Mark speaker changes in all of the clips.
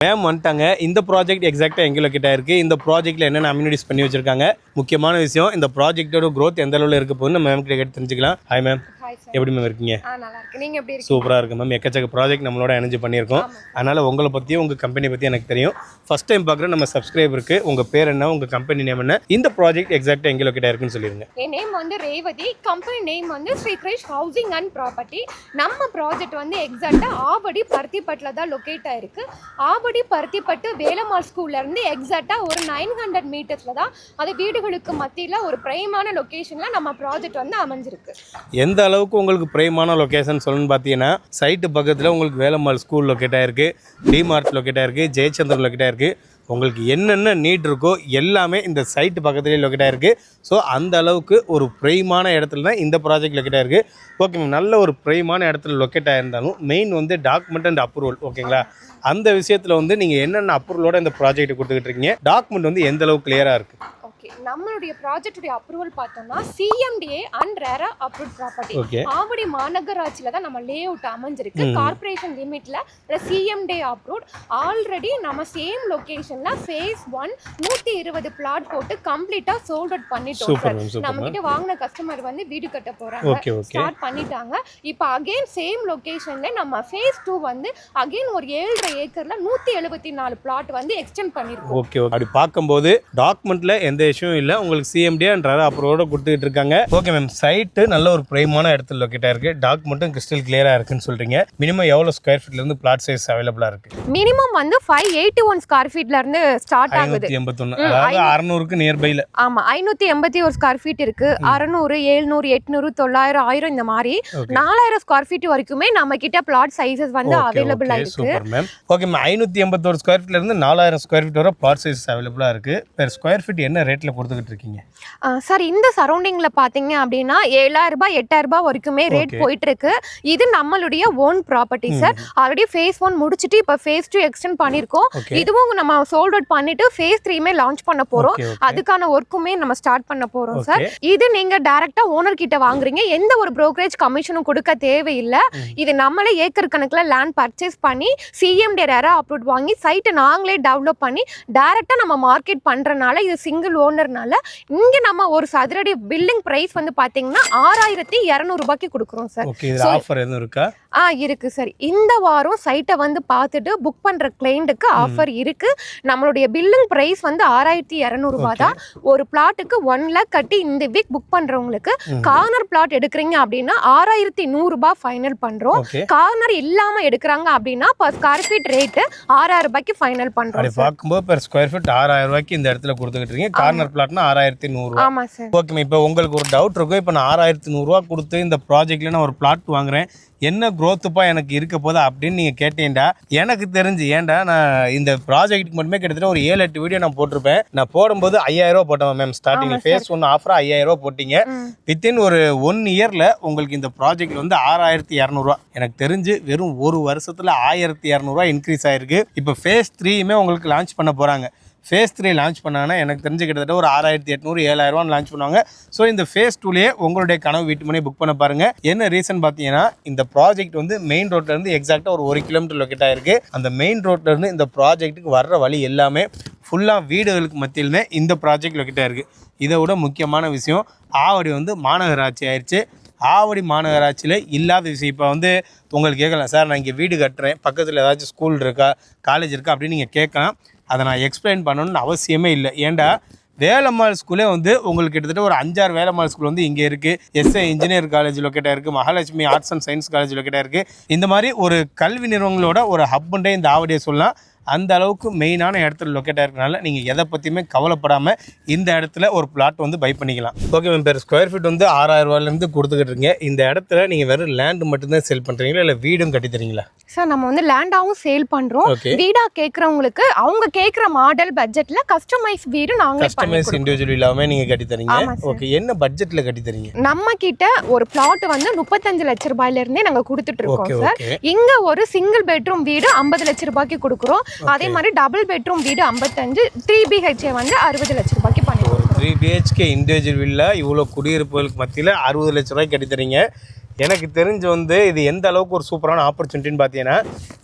Speaker 1: Ma'am வந்துட்டாங்க. இந்த project எக்ஸாக்டாக எங்கே லொக்கேட் ஆயிருக்கு, இந்த ப்ராஜெக்ட்டில் என்னென்ன அம்யூனிட்டிஸ் பண்ணி வச்சிருக்காங்க, முக்கியமான விஷயம் இந்த ப்ராஜெக்ட்டோட growth எந்த அளவில் இருக்க போகுதுன்னு நம்ம மேம் கிட்ட கேட்டு தெரிஞ்சுக்கலாம். ஹாய் மேம், எப்படி மேம் இருக்கீங்க?
Speaker 2: நல்லா இருக்கு. நீங்க எப்படி இருக்கீங்க?
Speaker 1: சூப்பராக இருக்கு மேம். எக்கச்சக்க ப்ராஜெக்ட் நம்மளோட எனர்ஜி பண்ணியிருக்கோம். அதனால் உங்களை பற்றியும் உங்கள் கம்பெனி பற்றி எனக்கு தெரியும். ஃபர்ஸ்ட் டைம் பார்க்குற நம்ம சப்ஸ்கிரைபருக்கு உங்கள் பேர் என்ன, உங்கள் கம்பெனி நேம் என்ன, இந்த ப்ராஜெக்ட் எக்ஸாக்டாக எங்கே லொக்கேட் ஆயிருக்குன்னு சொல்லிடுங்க.
Speaker 2: என் நேம் வந்து ரேவதி, கம்பெனி நேம் வந்து Sri Krish housing and property. நம்ம ப்ராஜெக்ட் வந்து எக்ஸாக்டாக ஆவடி பருத்திப்பட்டில் தான் லொக்கேட் ஆயிருக்கு. ஆவடி பருத்திப்பட்டு வேலம்மாள் ஸ்கூல்லேருந்து எக்ஸாக்டாக ஒரு 900 மீட்டர்ஸில் தான் அது வீடுகளுக்கு மத்தியில் ஒரு பிரைமான லொக்கேஷனில் நம்ம ப்ராஜெக்ட் வந்து அமைஞ்சிருக்கு.
Speaker 1: எந்த அளவுக்கு உங்களுக்கு பிரைமான லொக்கேஷன் சொல்லணும்னு பார்த்தீங்கன்னா, சைட்டு பக்கத்தில் உங்களுக்கு வேலம்மாள் ஸ்கூல் லொக்கேட் ஆயிருக்கு, டிமார்ட் லொக்கேட் ஆயிருக்கு, ஜெயச்சந்திரன் லொக்கேட் ஆயிருக்கு. உங்களுக்கு என்னென்ன நீட் இருக்கோ எல்லாமே இந்த சைட்டு பக்கத்துலேயே லொக்கேட் ஆயிருக்கு. ஸோ அந்த அளவுக்கு ஒரு ப்ரைமான இடத்துல தான் இந்த ப்ராஜெக்ட் லொக்கேட் ஆயிருக்கு. ஓகே மேம், நல்ல ஒரு ப்ரைமான இடத்துல லொக்கேட் ஆயிருந்தாலும் மெயின் வந்து டாக்குமெண்ட் அண்ட் அப்ரூவல், ஓகேங்களா? அந்த விஷயத்தில் வந்து நீங்கள் என்னென்ன அப்ரூவலோட இந்த ப்ராஜெக்ட் கொடுத்துக்கிட்டு இருக்கீங்க, டாக்குமெண்ட் வந்து எந்த அளவுக்கு கிளியராக இருக்குது?
Speaker 2: நம்மளுடைய ப்ராஜெக்டுடைய அப்ரூவல் பார்த்தோம்னா CMDA and RERA approve property. Avadi மாநகராட்சியில தான் நம்ம லே அவுட் அமைஞ்சிருக்கு. கார்பரேஷன் லிமிட்ல சிஎம்டிஏ அப்ரூவ். ஆல்ரெடி நம்ம சேம் லொகேஷன்ல ஃபேஸ் 1 120 பிளாட் போட்டு கம்ப்ளீட்டா சோல்ட் அவுட் பண்ணிட்டோம். நம்ம கிட்ட வாங்கின கஸ்டமர் வந்து வீடு கட்ட போறாங்க, ஸ்டார்ட் பண்ணிட்டாங்க. இப்போ அகைன் சேம் லொகேஷன்ல நம்ம ஃபேஸ் 2 வந்து அகைன் ஒரு 7.5 ஏக்கர்ல 174 பிளாட் வந்து எக்ஸ்டெண்ட் பண்ணிருக்கோம்.
Speaker 1: ஓகே, அப்படி பார்க்கும்போது டாக்குமெண்ட்ல எந்த இஷ்யூ இல்லை, உங்களுக்கு சிஎம்டிஏன்றாரு அப்ரூவோட கொடுத்துட்டு இருக்காங்க. ஓகே மேம், சைட்டு நல்ல ஒரு பிரைமான இடத்துல லொக்கேட் ஆயிருக்கு, டாக்குமெண்ட்டும் கிறிஸ்டல் கிளியரா இருக்குன்னு சொல்றீங்க. மினிமம் எவ்வளவு ஸ்கொயர் ஃபீட்ல இருந்து பிளாட் சைஸ் அவைலபிளா இருக்கு?
Speaker 2: மினிமம் வந்து 581 ஸ்கொயர் ஃபீட்ல இருந்து ஸ்டார்ட் ஆகுது.
Speaker 1: 581, அதாவது 600க்கு நியர்பைல.
Speaker 2: ஆமா, 581 ஸ்கொயர் ஃபீட் இருக்கு. 600, 700, 800, 900, 1000 இந்த மாதிரி 4000 ஸ்கொயர் ஃபீட் வரைக்குமே நம்ம கிட்ட பிளாட் சைஸஸ் வந்து அவைலபிளா இருக்கு.
Speaker 1: Super ma'am. Okay ma'am, 581 square ஃபீட்ல இருந்து 4000 ஸ்கொயர் ஃபீட் வரை பிளாட் சைஸ் அவைலபிளா இருக்கு. பெர் ஸ்கொயர் ஃபீட் என்ன ரேட்ல கொடுத்துக்கிட்டு இருக்கீங்க?
Speaker 2: சார், இந்த சரௌண்டிங்ல பாத்தீங்க அப்படின்னா 7000 ரூபாய் 8000 ரூபாய் வரைக்குமே ரேட் போயிட்டு இருக்கு. இது நம்மளுடைய own property sir. Already phase 1 முடிச்சிட்டு இப்போ ஃபேஸ் 2 எக்ஸ்டெண்ட் பண்ணிருக்கோம். இதுவும் நம்ம சோல்ட் அவுட் பண்ணிட்டு ஃபேஸ் 3மே லான்ச் பண்ண போறோம். அதுக்கான ஒர்க்குமே நம்ம ஸ்டார்ட் பண்ண போறோம் சார். இது நீங்க டைரக்டா ஓனர் கிட்ட வாங்குறீங்க, எந்த ஒரு brokerage கமிஷனும் கொடுக்க தேவையில்லை. இது நம்மளே ஏக்கர் கணக்குல லேண்ட் பர்ச்சேஸ் பண்ணி சிஎம்டி ரேரா அப்ரூவ் வாங்கி சைட்டை நாங்களே டெவலப் பண்ணி டைரக்டா நம்ம மார்க்கெட் பண்றனால இது சிங்கிள் ஓனர்னால இங்க நம்ம ஒரு சதுரடி பில்டிங் பிரைஸ் வந்து பாத்தீங்கன்னா 6200 ரூபாய்க்கு கொடுக்குறோம் சார்.
Speaker 1: ஓகே, இது ஆஃபர் எதுவும் இருக்கா?
Speaker 2: இருக்கு சார். இந்த வாரம் சைட்டை வந்து பார்த்துட்டு புக் பண்ற கிளையண்ட்டுக்கு ஆஃபர் இருக்கு. நம்மளுடைய பில்லிங் பிரைஸ் வந்து 6200 ரூபாய் தான். ஒரு பிளாட்டுக்கு 1 lakh கட்டி இந்த வீக் புக் பண்றவங்களுக்கு கார்னர் பிளாட் எடுக்கிறீங்க அப்படின்னா 6100 ரூபாய் ஃபைனல் பண்றோம். கார்னர் இல்லாம எடுக்கிறாங்க அப்படின்னா பர் ஸ்கொயர் ஃபீட் ரேட் 6000 ரூபாய்க்கு ஃபைனல் பண்றோம்.
Speaker 1: அப்படி பார்க்கும்போது பெர் ஸ்கொயர் ஃபீட் 6000 ரூபாய்க்கு இந்த இடத்துல கொடுத்துக்கிட்டு இருக்கீங்க. கார்னர் பிளாட்னா 6100.
Speaker 2: ஆமா சார்.
Speaker 1: ஓகே, இப்போ உங்களுக்கு ஒரு டவுட் இருக்கும். இப்போ நான் 6100 ரூபா கொடுத்து இந்த ப்ராஜெக்ட்ல நான் ஒரு பிளாட் வாங்குறேன், என்ன growthப்பா எனக்கு இருக்க போதா அப்படின்னு நீங்கள் கேட்டீங்கடா, எனக்கு தெரிஞ்சு ஏன்டா நான் இந்த ப்ராஜெக்ட்டுக்கு மட்டுமே கிட்டத்தட்ட ஒரு 7-8 வீடியோ நான் போட்டிருப்பேன். நான் போடும்போது 5000 ரூபா போட்டேன் மேம். ஸ்டார்டிங் ஃபேஸ் 1 ஆஃபராக 5000 ரூபா போட்டீங்க. வித்தின் ஒரு 1 இயரில் உங்களுக்கு இந்த ப்ராஜெக்ட் வந்து 6200 ரூபா. எனக்கு தெரிஞ்சு வெறும் ஒரு வருஷத்தில் 1200 ரூபா இன்க்ரீஸ் ஆயிருக்கு. இப்போ ஃபேஸ் 3யுமே உங்களுக்கு லான்ச் பண்ண போகிறாங்க. ஃபேஸ் 3 லான்ச் பண்ணாங்கன்னா எனக்கு தெரிஞ்சு கிட்டத்தட்ட ஒரு 6800 7000 லான்ச் பண்ணுவாங்க. ஸோ இந்த ஃபேஸ் 2லேயே உங்களுடைய கனவு வீட்டு மனை புக் பண்ண பாருங்கள். என்ன ரீசன் பார்த்தீங்கன்னா, இந்த ப்ராஜெக்ட் வந்து மெயின் ரோட்லேருந்து எக்ஸாக்டாக ஒரு 1 கிலோமீட்டர் லொக்கேட் ஆகிருக்கு. அந்த மெயின் ரோட்லேருந்து இந்த ப்ராஜெக்ட்டுக்கு வர்ற வழி எல்லாமே ஃபுல்லாக வீடுகளுக்கு மத்தியிலுமே இந்த ப்ராஜெக்ட் லொக்கேட் ஆகிருக்கு. இதை விட முக்கியமான விஷயம், ஆவடி வந்து மாநகராட்சி ஆயிடுச்சு. ஆவடி மாநகராட்சியில் இல்லாத விஷயம் இப்போ வந்து உங்களுக்கு கேட்கலாம், சார் நான் இங்கே வீடு கட்டுறேன், பக்கத்தில் ஏதாச்சும் ஸ்கூல் இருக்கா, காலேஜ் இருக்கா அப்படின்னு நீங்கள் கேட்கலாம். அதை நான் எக்ஸ்பிளைன் பண்ணணும்னு அவசியமே இல்லை. ஏன்டா வேலம்மாள் ஸ்கூலே வந்து உங்களுக்கு கிட்டத்தட்ட ஒரு 5-6 வேலம்மாள் ஸ்கூல் வந்து இங்கே இருக்குது. எஸ்ஐ இன்ஜினியர் காலேஜ் லொக்கேட் ஆயிருக்கு, Mahalakshmi arts and science college locate ஆயிருக்கு. இந்த மாதிரி ஒரு கல்வி நிறுவனங்களோட ஒரு ஹப்புண்டே இந்த ஆவடியை சொல்லலாம். அந்த அளவுக்கு மெயினான இடத்துல லொக்கேட் ஆயிருக்கனால நீங்கள் எதை பற்றியுமே கவலைப்படாமல் இந்த இடத்துல ஒரு பிளாட் வந்து பை பண்ணிக்கலாம். Okay ma'am, per square feet வந்து 6000 ரூபாயிலேருந்து கொடுத்துக்கிட்டு இருக்கீங்க. இந்த இடத்துல நீங்கள் வெறும் லேண்டு மட்டும்தான் சேல் பண்ணுறீங்களா, இல்லை வீடும் கட்டி தரீங்களா?
Speaker 2: சார், நம்ம வந்து லேண்டாகவும் சேல் பண்ணுறோம். வீடாக கேட்குறவங்களுக்கு அவங்க கேட்குற மாடல் பட்ஜெட்டில் கஸ்டமைஸ் வீடு நாங்கள்
Speaker 1: கஸ்டமைஸ் இண்டிவிஜுவல் இல்லாமல் நீங்கள் கட்டி தரீங்க. ஓகே, என்ன பட்ஜெட்டில் கட்டி தரீங்க?
Speaker 2: நம்ம கிட்ட ஒரு பிளாட் வந்து 35 லட்ச ரூபாயிலிருந்தே நாங்கள் கொடுத்துட்டு இருக்கோம் சார். இங்கே ஒரு சிங்கிள் பெட்ரூம் வீடு 50 லட்ச ரூபாய்க்கு கொடுக்குறோம். அதே மாதிரி டபுள் பெட்ரூம் வீடு 55, 3 BHK வந்து 60 லட்ச ரூபாய்க்கு பண்ணிடுறோம்.
Speaker 1: 3 BHK இண்டிவிஜுவல் வில்லா இவ்வளோ குடியிருப்புகளுக்கு மத்தியில் 60 லட்ச ரூபாய்க்கு கட்டி தரீங்க. எனக்கு தெரிஞ்சு வந்து இது எந்த அளவுக்கு ஒரு சூப்பரான ஆப்பர்ச்சுனிட்டின்னு பார்த்தீங்கன்னா,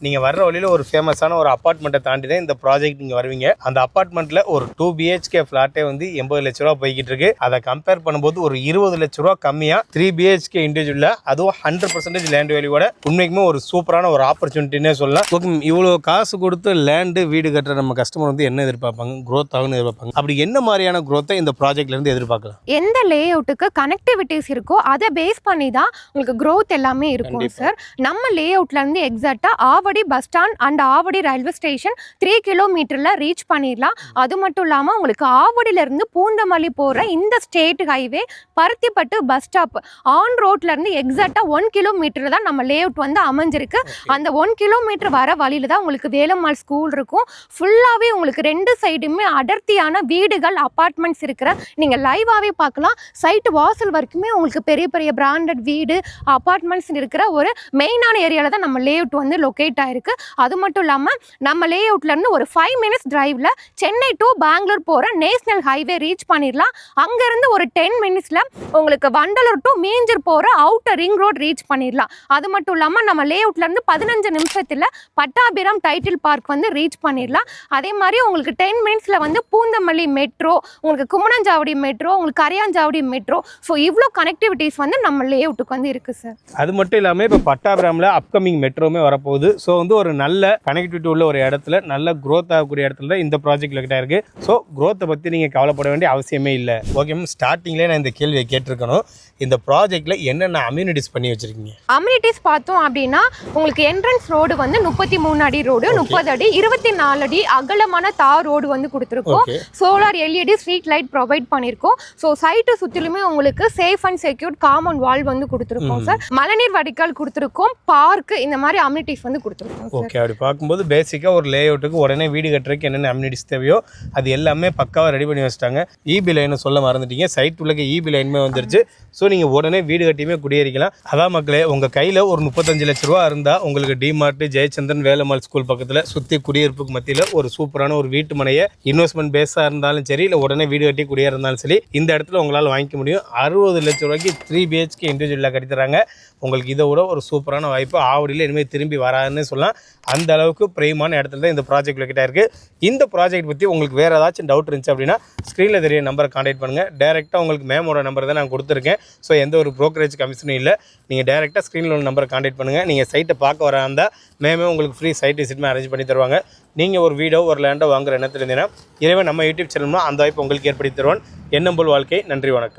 Speaker 1: நீங்கள் வர்ற வழியில் ஒரு ஃபேமஸான ஒரு அப்பார்ட்மெண்ட்டை தாண்டி தான் இந்த ப்ராஜெக்ட் நீங்கள் வருவீங்க. அந்த அப்பார்ட்மெண்ட்டில் ஒரு 2 BHK ஃப்ளாட்டே வந்து 80 லட்ச ரூபா போய்கிட்டு இருக்கு. அதை கம்பேர் பண்ணும்போது ஒரு 20 லட்ச ரூபா கம்மியாக 3 BHK இண்டிவிஜுவலில், அதுவும் 100% லேண்ட் வேல்யூவோட உண்மைக்குமே ஒரு சூப்பரான ஒரு ஆப்பர்ச்சுனிட்டினே சொல்லலாம். ஓகே, இவ்வளோ காசு கொடுத்து லேண்டு வீடு கட்டுற நம்ம கஸ்டமர் வந்து என்ன எதிர்பார்ப்பாங்க? க்ரோத் ஆகுன்னு எதிர்பார்ப்பாங்க. அப்படி என்ன மாதிரியான க்ரோத்தை இந்த ப்ராஜெக்ட்லேருந்து எதிர்பார்க்கலாம்?
Speaker 2: எந்த லே அவுட்டுக்கு கனெக்டிவிட்டிஸ் இருக்கோ அதை பேஸ் பண்ணி தான் உங்களுக்கு growth எல்லாமே இருக்கும் சார். நம்ம லே அவுட்ல இருந்து எக்ஸாக்டா Avadi bus stand and Avadi railway station 3 கிலோமீட்டர்ல ரீச் பண்ணிடலாம். அது மட்டும் இல்லாம உங்களுக்கு ஆவடியில இருந்து பூந்தமல்லி போற இந்த state highway Paruthipattu bus stop on ரோட்ல இருந்து எக்ஸாக்டா 1 கிலோமீட்டர் தான் நம்ம லே அவுட் வந்து அமைஞ்சிருக்கு. அந்த 1 கிலோமீட்டர் வர வழியில தான் உங்களுக்கு வேலம்மாள் ஸ்கூல் இருக்கும். ஃபுல்லாவே உங்களுக்கு 2 சைடுமே அடர்த்தியான வீடுகள் அபார்ட்மெண்ட்ஸ் இருக்கிற நீங்க லைவாவே பார்க்கலாம். சைட் வாசல் வரைக்குமே உங்களுக்கு பெரிய பெரிய பிராண்டட் வீடு அபார்ட்மெண்ட்ஸ் இருக்கிற ஒரு மெயினான ஏரியாவில் தான் நம்ம லே அவுட் வந்து லொக்கேட் ஆயிருக்கு. அது மட்டும் இல்லாமல் நம்ம லே அவுட்ல இருந்து ஒரு 5 மினிட்ஸ் டிரைவ்ல சென்னை டு பெங்களூர் போகிற நேஷனல் ஹைவே ரீச் பண்ணிடலாம். அங்கேருந்து ஒரு 10 மினிட்ஸில் உங்களுக்கு வண்டலூர் டு மீஞ்சூர் போகிற அவுட்டர் ரிங் ரோட் ரீச் பண்ணிடலாம். அது மட்டும் இல்லாமல் நம்ம லே அவுட்ல இருந்து 15 நிமிஷத்தில் பட்டாபிராம் டைட்டில் பார்க் வந்து ரீச் பண்ணிடலாம். அதே மாதிரி உங்களுக்கு 10 மினிட்ஸில் வந்து பூந்தமல்லி மெட்ரோ, உங்களுக்கு குமணஞ்சாவடி மெட்ரோ, உங்களுக்கு கரையாஞ்சாவடி மெட்ரோ, ஸோ இவ்வளோ கனெக்டிவிட்டிஸ் வந்து நம்ம லே அவுட்டுக்கு வந்து இருக்குது சார்.
Speaker 1: அது மட்டும் இல்லாமல் இப்போ பட்டாபிராமில் அப்கமிங் மெட்ரோமே வரப்போகுது. ஸோ வந்து ஒரு நல்ல கனெக்டிவிட்டி உள்ள ஒரு இடத்துல நல்ல க்ரோத் ஆகக்கூடிய இடத்துல தான் இந்த ப்ராஜெக்ட் லொக்கேட் ஆயிருக்கு. ஸோ க்ரோத்தை பற்றி நீங்கள் கவலைப்பட வேண்டிய அவசியமே இல்லை. ஓகே மேம், ஸ்டார்டிங்லேயே நான் இந்த கேள்வியை கேட்டிருக்கணும். இந்த ப்ராஜெக்ட்டில் என்னென்ன அம்யூனிட்டிஸ் பண்ணி வச்சுருக்கீங்க?
Speaker 2: அம்யூனிட்டிஸ் பார்த்தோம் அப்படின்னா உங்களுக்கு என்ட்ரன்ஸ் ரோடு வந்து 33 அடி ரோடு, 30 அடி 24 அடி அகலமான தார் ரோடு வந்து கொடுத்துருக்கோம். Solar LED street light provide பண்ணியிருக்கோம். ஸோ சைட்டு சுற்றிலுமே உங்களுக்கு safe and secured compound wall வந்து கொடுத்துருக்கோம் சார். மழைநீர் வடிகால் கொடுத்துருக்கோம், பார்க், இந்த மாதிரி அம்யூனிட்டிஸ் வந்து கொடுத்துருக்கோம்.
Speaker 1: ஓகே, அப்படி பார்க்கும்போது பேசிக்காக ஒரு லே அவுட்டுக்கு உடனே வீடு கட்டுறதுக்கு என்னென்ன அம்யூனிட்டிஸ் தேவையோ அது எல்லாமே பக்காவாக ரெடி பண்ணி வச்சுட்டாங்க. EB லைனை சொல்ல மறந்துட்டீங்க, சைட் உள்ள EB லைனுமே வந்துருச்சு. ஸோ நீங்கள் உடனே வீடு கட்டியுமே குடியேறிக்கலாம். அதான் மக்களே, உங்கள் கையில் ஒரு 35 லட்ச ரூபா இருந்தால் உங்களுக்கு டிமார்ட், ஜெயச்சந்திரன், வேலம்மாள் ஸ்கூல் பக்கத்தில் சுற்றி குடியிருப்புக்கு மத்தியில் ஒரு சூப்பரான ஒரு வீட்டு மனையை இன்வெஸ்ட்மெண்ட் பேஸாக இருந்தாலும் சரி, இல்லை உடனே வீடு கட்டி குடியேறினாலும் சரி, இந்த இடத்துல உங்களால் வாங்கிக்க முடியும். 60 லட்ச ரூபாய்க்கு 3 BHK இண்டிவிஜுவலாக கட்டித்தராங்க. உங்களுக்கு இதை விட ஒரு சூப்பரான வாய்ப்பு ஆவடியில் இனிமேல் திரும்பி வராதுன்னு சொல்லலாம். அந்த அளவுக்கு பிரைமான இடத்துல தான் இந்த ப்ராஜெக்ட் லொக்கேட் ஆயிருக்கு. இந்த ப்ராஜெக்ட் பற்றி உங்களுக்கு வேறு ஏதாச்சும் டவுட் இருந்துச்சு அப்படின்னா ஸ்க்ரீனில் தெரிய நம்பரை கான்டாக்ட் பண்ணுங்கள். டேரெக்டாக உங்களுக்கு மேமோட நம்பர் தான் நான் கொடுத்துருக்கேன். ஸோ எந்த ஒரு ப்ரோக்கரேஜ் கமிஷனும் இல்லை. நீங்கள் டேரெக்டாக ஸ்க்ரீனில் உள்ள நம்பரை கான்டாக்ட் பண்ணுங்கள். நீங்கள் சைட்டை பார்க்க வரா இருந்தால் மேமே உங்களுக்கு ஃப்ரீ சைட் விசிட்மே அரேஞ்ச் பண்ணி தருவாங்க. நீங்கள் ஒரு வீடோ ஒரு லேண்டோ வாங்குற எண்ணத்தில் இருந்தீங்கன்னா இறைவன் நம்ம யூடியூப் சேனல்னா அந்த வாய்ப்பு உங்களுக்கு ஏற்படுத்தி தருவான். எண்ணம் போல் வாழ்க்கை. நன்றி, வணக்கம்.